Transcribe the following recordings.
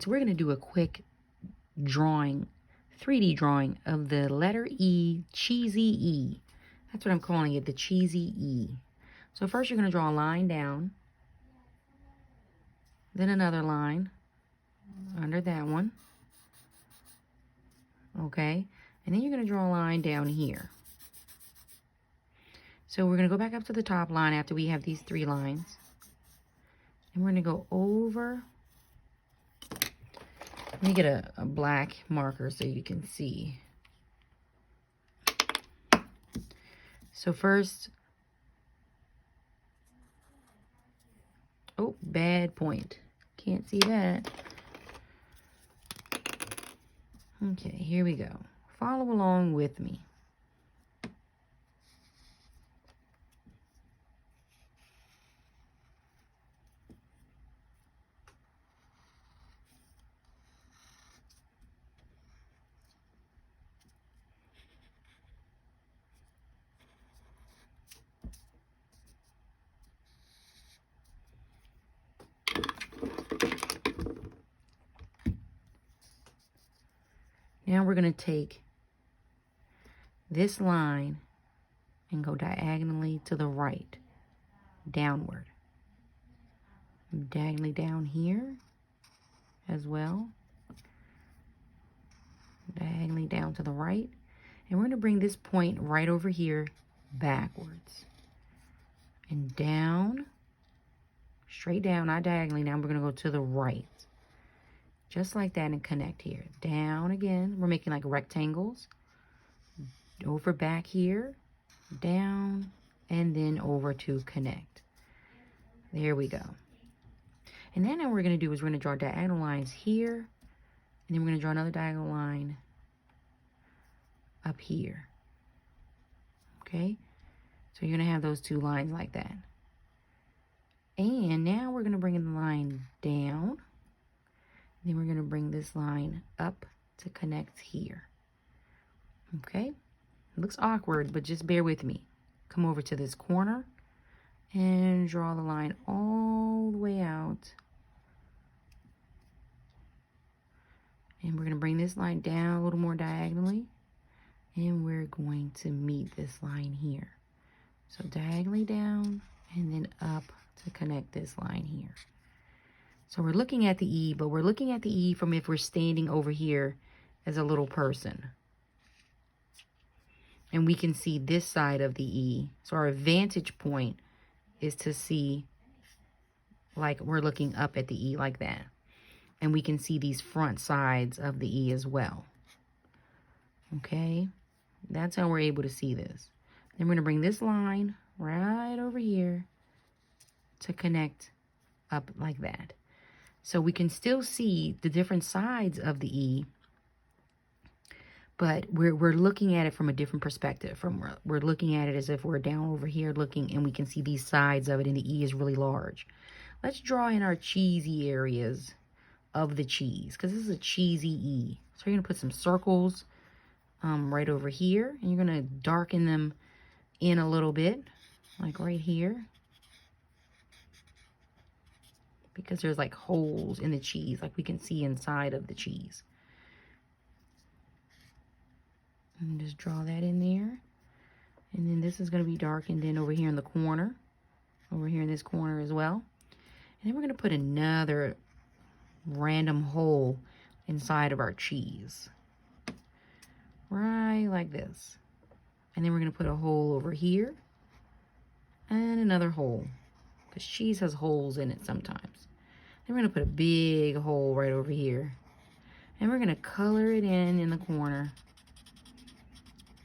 So we're going to do a quick drawing, 3D drawing of the letter E, cheesy E. That's what I'm calling it, the cheesy E. So first you're going to draw a line down, then another line under that one. Okay, and then you're going to draw a line down here. So we're going to go back up to the top line after we have these 3 lines. And we're going to go over. Let me get a black marker so you can see. So first, oh, bad point. Can't see that. Okay, here we go. Follow along with me. Now we're going to take this line and go diagonally to the right, downward. Diagonally down here as well. Diagonally down to the right. And we're going to bring this point right over here backwards. And down, straight down, not diagonally. Now we're going to go to the right. Just like that and connect here. Down again. We're making like rectangles. Over back here. Down. And then over to connect. There we go. And then what we're going to do is we're going to draw diagonal lines here. And then we're going to draw another diagonal line up here. Okay? So you're going to have those 2 lines like that. And now we're going to bring the line down. Then we're going to bring this line up to connect here. Okay? It looks awkward, but just bear with me. Come over to this corner and draw the line all the way out. And we're going to bring this line down a little more diagonally. And we're going to meet this line here. So diagonally down and then up to connect this line here. So we're looking at the E, but we're looking at the E from if we're standing over here as a little person. And we can see this side of the E. So our vantage point is to see like we're looking up at the E like that. And we can see these front sides of the E as well. Okay, that's how we're able to see this. Then we're going to bring this line right over here to connect up like that. So we can still see the different sides of the E, but we're looking at it from a different perspective. We're looking at it as if we're down over here looking, and we can see these sides of it, and the E is really large. Let's draw in our cheesy areas of the cheese, because this is a cheesy E. So you're going to put some circles right over here, and you're going to darken them in a little bit, like right here. Because there's like holes in the cheese, like we can see inside of the cheese. And just draw that in there. And then this is going to be darkened in over here in the corner. Over here in this corner as well. And then we're going to put another random hole inside of our cheese. Right like this. And then we're going to put a hole over here. And another hole. Because cheese has holes in it sometimes. Then we're going to put a big hole right over here. And we're going to color it in the corner.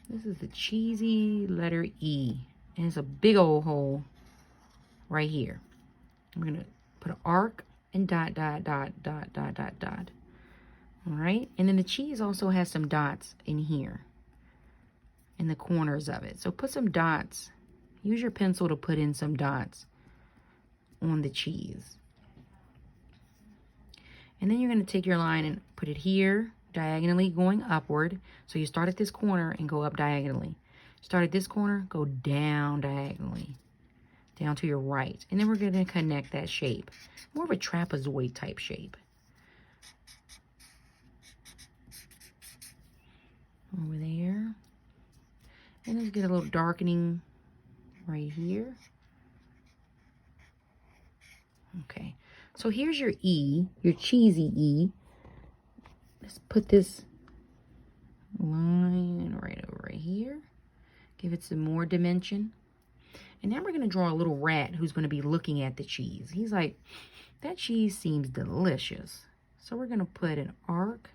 This is the cheesy letter E. And it's a big old hole right here. We're going to put an arc and dot, dot, dot, dot, dot, dot, dot. All right. And then the cheese also has some dots in here. In the corners of it. So put some dots. Use your pencil to put in some dots on the cheese. And then you're going to take your line and put it here, diagonally going upward. So you start at this corner and go up diagonally. Start at this corner, go down diagonally, down to your right. And then we're going to connect that shape. More of a trapezoid type shape. Let's get a little darkening right here. Okay, so here's your E, your cheesy E. Let's put this line right over here. Give it some more dimension. And now we're going to draw a little rat who's going to be looking at the cheese. He's like, that cheese seems delicious. So we're going to put an arc,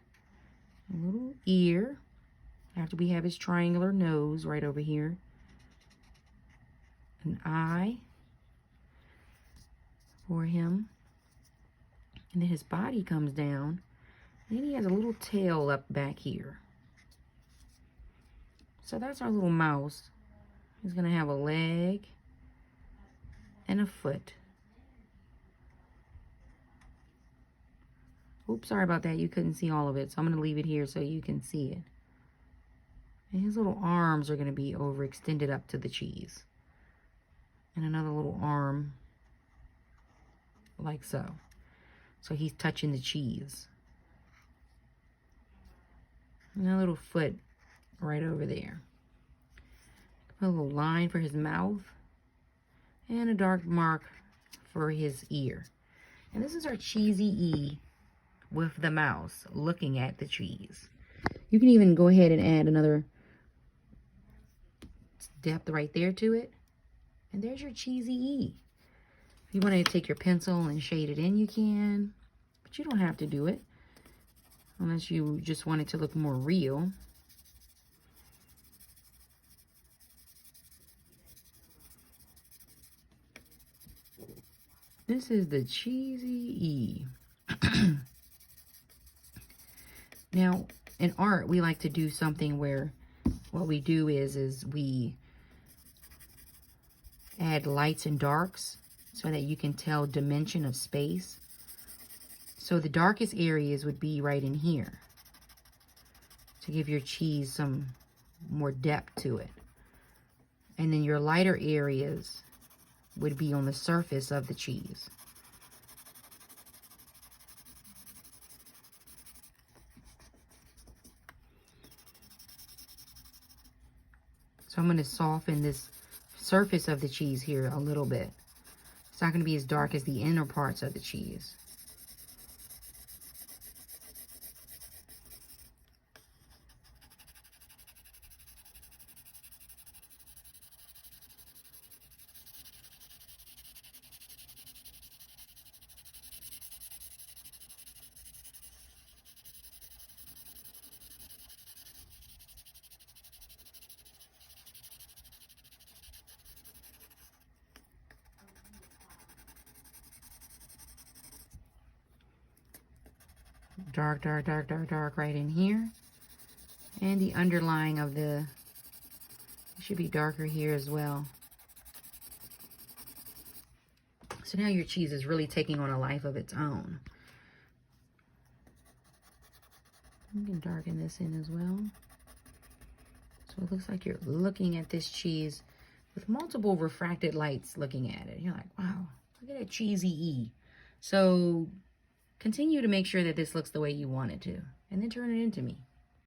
a little ear, after we have his triangular nose right over here. An eye for him. And then his body comes down. And then he has a little tail up back here. So that's our little mouse. He's going to have a leg and a foot. Oops, sorry about that. You couldn't see all of it. So I'm going to leave it here so you can see it. And his little arms are going to be overextended up to the cheese. And another little arm like so. So he's touching the cheese. And a little foot right over there. Put a little line for his mouth. And a dark mark for his ear. And this is our cheesy E with the mouse looking at the cheese. You can even go ahead and add another depth right there to it. And there's your cheesy E. If you want to take your pencil and shade it in, you can. But you don't have to do it. Unless you just want it to look more real. This is the cheesy E. Now, in art, we like to do something where what we do is we add lights and darks so that you can tell dimension of space. So the darkest areas would be right in here to give your cheese some more depth to it. And then your lighter areas would be on the surface of the cheese. So I'm going to soften this surface of the cheese here a little bit. It's not going to be as dark as the inner parts of the cheese. Dark, dark, dark, dark, dark right in here. And the underlying of the, it should be darker here as well. So now your cheese is really taking on a life of its own. You can darken this in as well. So it looks like you're looking at this cheese with multiple refracted lights looking at it. You're like, wow, look at that cheesy E. So continue to make sure that this looks the way you want it to. And then turn it into me.